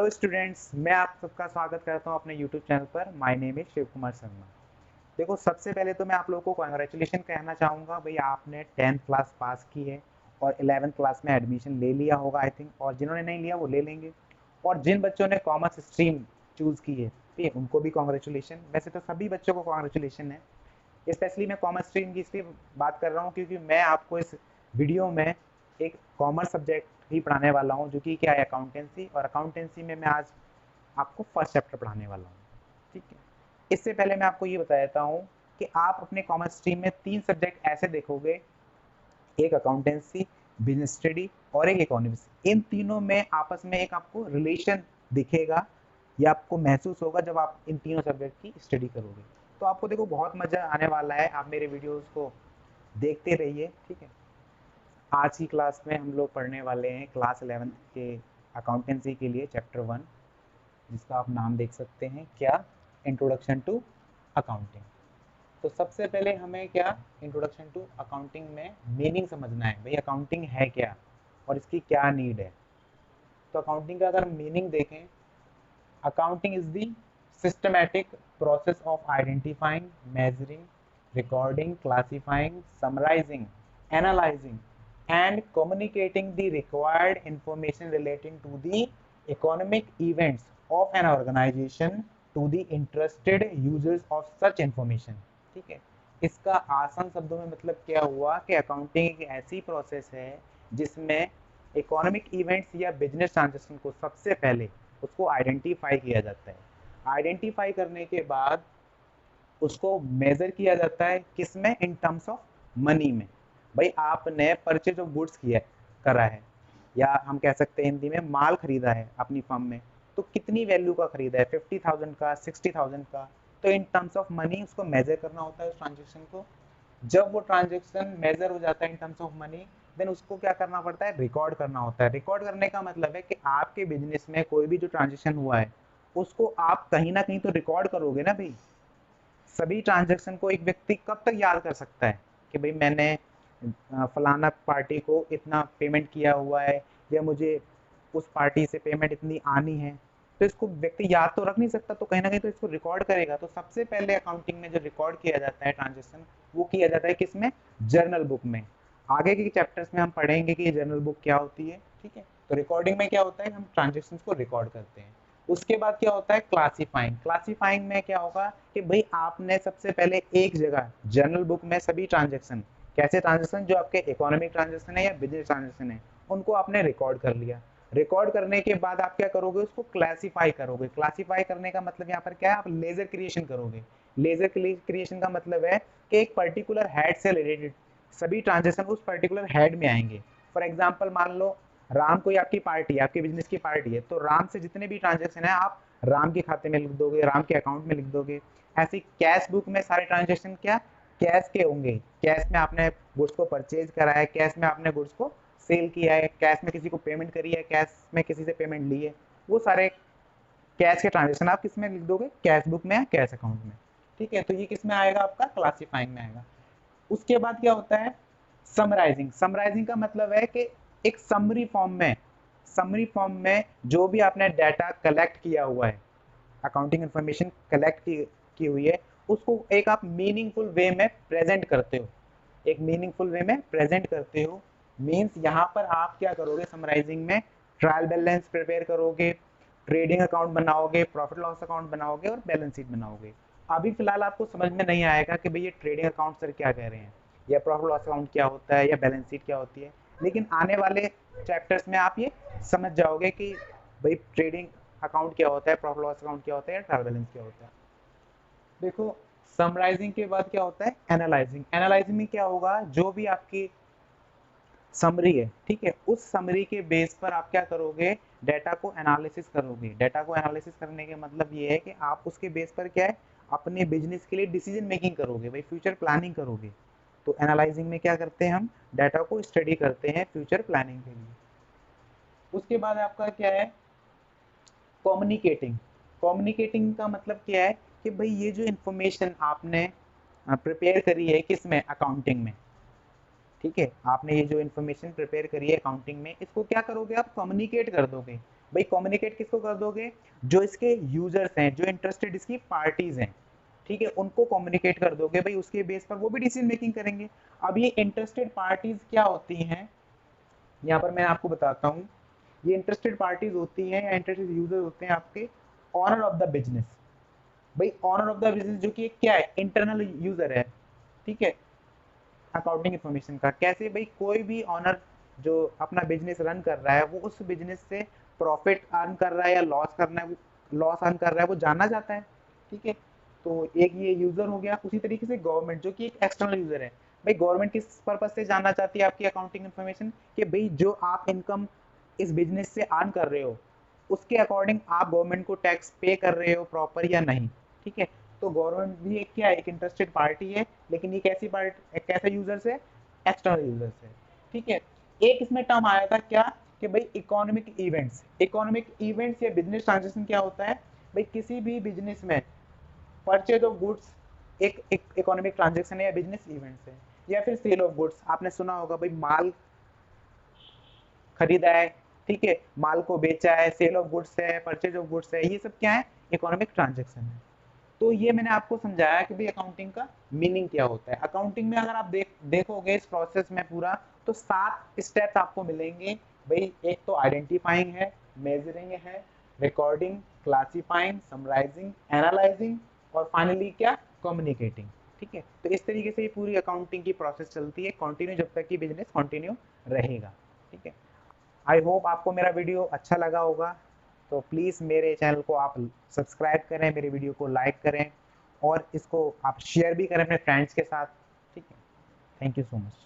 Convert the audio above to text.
Hello students, मैं आप सबका स्वागत करता हूं अपने यूट्यूब चैनल पर। My name is Shiv Kumar Sharma. देखो, सबसे पहले तो मैं आप लोगों को कॉन्ग्रेचुलेशन कहना चाहूँगा। भाई, आपने 10th क्लास पास की है और 11th क्लास में एडमिशन ले लिया होगा आई थिंक, और जिन्होंने नहीं लिया वो ले लेंगे। और जिन बच्चों ने कॉमर्स स्ट्रीम चूज़ की है, ठीक है, उनको भी कॉन्ग्रेचुलेशन। वैसे तो सभी बच्चों को कॉन्ग्रेचुलेशन है। स्पेशली मैं कॉमर्स स्ट्रीम की इसलिए बात कर रहा हूँ क्योंकि मैं आपको इस वीडियो में एक कॉमर्स सब्जेक्ट ही पढ़ाने वाला हूँ, जो कि क्या है, अकाउंटेंसी। और अकाउंटेंसी में मैं आज आपको फर्स्ट चैप्टर पढ़ाने वाला हूँ, ठीक है। इससे पहले मैं आपको ये बता देता हूँ कि आप अपने कॉमर्स स्ट्रीम में 3 सब्जेक्ट ऐसे देखोगे, एक अकाउंटेंसी, बिजनेस स्टडी और एक इकोनॉमिक्स। इन तीनों में आपस में एक आपको रिलेशन दिखेगा या आपको महसूस होगा जब आप इन तीनों सब्जेक्ट की स्टडी करोगे। तो आपको देखो बहुत मज़ा आने वाला है। आप मेरे वीडियोस को देखते रहिए, ठीक है। आज की क्लास में हम लोग पढ़ने वाले हैं क्लास 11th के अकाउंटेंसी के लिए चैप्टर 1, जिसका आप नाम देख सकते हैं, क्या, इंट्रोडक्शन टू अकाउंटिंग। तो सबसे पहले हमें क्या, इंट्रोडक्शन टू अकाउंटिंग में मीनिंग समझना है। भाई, अकाउंटिंग है क्या और इसकी क्या नीड है। तो अकाउंटिंग का अगर मीनिंग देखें, accounting is the systematic process of identifying, measuring, recording, classifying, summarizing, analyzing, and communicating the required information relating to the economic events of an organization to the interested users of such information। ठीक है, इसका आसान शब्दों में मतलब क्या हुआ कि अकाउंटिंग एक ऐसी प्रोसेस है जिसमें इकोनॉमिक इवेंट्स या बिजनेस ट्रांजेक्शन को सबसे पहले उसको आइडेंटिफाई किया जाता है। आइडेंटिफाई करने के बाद उसको मेजर किया जाता है, किसमें, इन टर्म्स ऑफ मनी में। भाई, आपने परचेज ऑफ गुड्स किया करा है, या हम कह सकते हैं हिंदी में माल खरीदा है अपनी फर्म में, तो कितनी वैल्यू का खरीदा है, 50,000 का, 60,000 का। तो इन टर्म्स ऑफ मनी उसको मेजर करना होता है उस ट्रांजेक्शन को। जब वो ट्रांजेक्शन मेजर हो जाता है in terms of money, then उसको क्या करना पड़ता है, रिकॉर्ड करना होता है। रिकॉर्ड करने का मतलब है कि आपके बिजनेस में कोई भी जो ट्रांजेक्शन हुआ है उसको आप कहीं ना कहीं तो रिकॉर्ड करोगे ना भाई। सभी ट्रांजैक्शन को एक व्यक्ति कब तक याद कर सकता है कि भाई मैंने फलाना पार्टी को इतना पेमेंट किया हुआ है, या मुझे उस पार्टी से पेमेंट इतनी आनी है। तो इसको व्यक्ति याद तो रख नहीं सकता, तो कहीं ना कहीं तो इसको रिकॉर्ड करेगा। तो सबसे पहले अकाउंटिंग में जो रिकॉर्ड किया जाता है ट्रांजेक्शन, वो किया जाता है किसमें, जर्नल बुक में। आगे के चैप्टर्स में हम पढ़ेंगे कि ये जर्नल बुक क्या होती है, ठीक है। तो रिकॉर्डिंग में क्या होता है, हम ट्रांजेक्शन को रिकॉर्ड करते हैं। उसके बाद क्या होता है, क्लासीफाइंग। क्लासीफाइंग में क्या होगा कि भाई आपने सबसे पहले एक जगह जर्नल बुक में सभी ट्रांजेक्शन, कैसे ट्रांजेक्शन, जो आपके इकोनॉमिक ट्रांजेक्शन है या बिजनेस ट्रांजेक्शन है, उनको आपने रिकॉर्ड कर लिया। रिकॉर्ड करने के बाद आप क्या करोगे, उसको क्लासीफाई करोगे। क्लासीफाई करने का मतलब यहाँ पर क्या है, आप लेजर क्रिएशन करोगे। लेजर क्रिएशन का मतलब है कि एक पर्टिकुलर हेड से रिलेटेड सभी ट्रांजेक्शन उस पर्टिकुलर हेड में आएंगे। फॉर एग्जाम्पल, मान लो राम कोई आपकी पार्टी है, आपके बिजनेस की पार्टी है, तो राम से जितने भी ट्रांजेक्शन है आप राम के खाते में लिख दोगे, राम के अकाउंट में लिख दोगे। ऐसे कैश बुक में सारे ट्रांजेक्शन क्या, कैश के होंगे। कैश में आपने गुड्स को परचेज करा है, कैश में आपने गुड्स को सेल किया है, कैश में किसी को पेमेंट करी है, कैश में किसी से पेमेंट ली है। वो सारे कैश के ट्रांजेक्शन आप किस में लिख दोगे, कैश बुक में या कैश अकाउंट में, ठीक है। तो ये किस में आएगा, आपका क्लासीफाइंग में आएगा। उसके बाद क्या होता है, समराइजिंग। समराइजिंग का मतलब है कि एक समरी फॉर्म में जो भी आपने डाटा कलेक्ट किया हुआ है, अकाउंटिंग इंफॉर्मेशन कलेक्ट की हुई है, उसको एक आप मीनिंगफुल वे में प्रेजेंट करते हो। एक मीनिंगफुल वे में प्रेजेंट करते हो मीन्स यहाँ पर आप क्या करोगे, समराइजिंग में ट्रायल बैलेंस प्रिपेयर करोगे, ट्रेडिंग अकाउंट बनाओगे, प्रॉफिट लॉस अकाउंट बनाओगे और बैलेंस शीट बनाओगे। अभी फिलहाल आपको समझ में नहीं आएगा कि भाई ये ट्रेडिंग अकाउंट सर क्या कह रहे हैं, या प्रॉफिट लॉस अकाउंट क्या होता है, या बैलेंस शीट क्या होती है। लेकिन आने वाले चैप्टर्स में आप ये समझ जाओगे कि भाई ट्रेडिंग अकाउंट क्या होता है, प्रॉफिट लॉस अकाउंट क्या होता है, या ट्रायल बैलेंस क्या होता है। देखो, समराइजिंग के बाद क्या होता है, एनालाइजिंग। एनालाइजिंग में क्या होगा, जो भी आपकी समरी है, ठीक है, उस समरी के बेस पर आप क्या करोगे, डाटा को एनालिसिस करोगे। डाटा को एनालिसिस करने के मतलब ये है कि आप उसके बेस पर क्या है, अपने बिजनेस के लिए डिसीजन मेकिंग करोगे, भाई फ्यूचर प्लानिंग करोगे। तो एनालाइजिंग में क्या करते हैं, हम डाटा को स्टडी करते हैं फ्यूचर प्लानिंग के लिए। उसके बाद आपका क्या है, कम्युनिकेटिंग। कम्युनिकेटिंग का मतलब क्या है कि भाई ये जो इंफॉर्मेशन आपने प्रिपेयर करी है किसमें, अकाउंटिंग में, ठीक है, आपने ये जो इन्फॉर्मेशन प्रिपेयर करी है अकाउंटिंग में, इसको क्या करोगे, आप कम्युनिकेट कर दोगे। भाई कम्युनिकेट किसको कर दोगे, जो इसके यूजर्स हैं, जो इंटरेस्टेड इसकी पार्टीज हैं, ठीक है, उनको कम्युनिकेट कर दोगे भाई, उसके बेस पर वो भी डिसीजन मेकिंग करेंगे। अब ये इंटरेस्टेड पार्टीज क्या होती हैं, यहाँ पर मैं आपको बताता हूँ। ये इंटरेस्टेड पार्टीज होती हैं या इंटरेस्टेड यूजर होते हैं आपके ऑनर ऑफ द बिजनेस। भाई ऑनर ऑफ द बिजनेस जो कि क्या है, इंटरनल यूजर है, ठीक है, अकाउंटिंग इन्फॉर्मेशन का। कैसे भाई, कोई भी ऑनर जो अपना बिजनेस रन कर रहा है, वो उस बिजनेस से प्रॉफिट अर्न कर रहा है या लॉस करना है, लॉस अर्न कर रहा है, वो जानना चाहता है, ठीक है। तो एक ये यूजर हो गया। उसी तरीके से गवर्नमेंट जो कि एक एक्सटर्नल यूजर है, भाई गवर्नमेंट किस पर्पज से जानना चाहती है आपकी अकाउंटिंग इन्फॉर्मेशन, कि भाई जो आप इनकम इस बिजनेस से अर्न कर रहे हो, उसके अकॉर्डिंग आप गवर्नमेंट को टैक्स पे कर रहे हो प्रॉपर या नहीं, ठीक है। तो गवर्नमेंट भी एक क्या है, एक इंटरेस्टेड पार्टी है, लेकिन ये कैसी पार्टी, एक कैसे यूजर से, एक्सटर्नल यूजर से, ठीक है। एक इसमें टर्म आया था क्या, कि भाई इकोनॉमिक इवेंट्स। इकोनॉमिक इवेंट्स या बिजनेस ट्रांजेक्शन क्या होता है, भाई किसी भी बिजनेस में परचेज ऑफ गुड्स एक इकोनॉमिक ट्रांजेक्शन है या बिजनेस इवेंट्स है। या फिर सेल ऑफ गुड्स, आपने सुना होगा भाई, माल खरीदा है, ठीक है, माल को बेचा है, सेल ऑफ गुड्स है, परचेज ऑफ गुड्स है, ये सब क्या है, इकोनॉमिक ट्रांजेक्शन है। तो ये मैंने आपको समझाया कि भाई अकाउंटिंग का मीनिंग क्या होता है। अकाउंटिंग में अगर आप देखोगे इस प्रोसेस में पूरा, तो 7 स्टेप्स आपको मिलेंगे भाई। एक तो आइडेंटिफाइंग है, मेजरिंग है, रिकॉर्डिंग, क्लासिफाइंग, समराइजिंग, एनालाइजिंग, और फाइनली क्या, कम्युनिकेटिंग, ठीक है। तो इस तरीके से ये पूरी अकाउंटिंग की प्रोसेस चलती है कंटिन्यू, जब तक कि बिजनेस कंटिन्यू रहेगा, ठीक है। आई होप आपको मेरा वीडियो अच्छा लगा होगा। तो प्लीज़ मेरे चैनल को आप सब्सक्राइब करें, मेरे वीडियो को लाइक करें, और इसको आप शेयर भी करें अपने फ्रेंड्स के साथ, ठीक है। Thank you so much.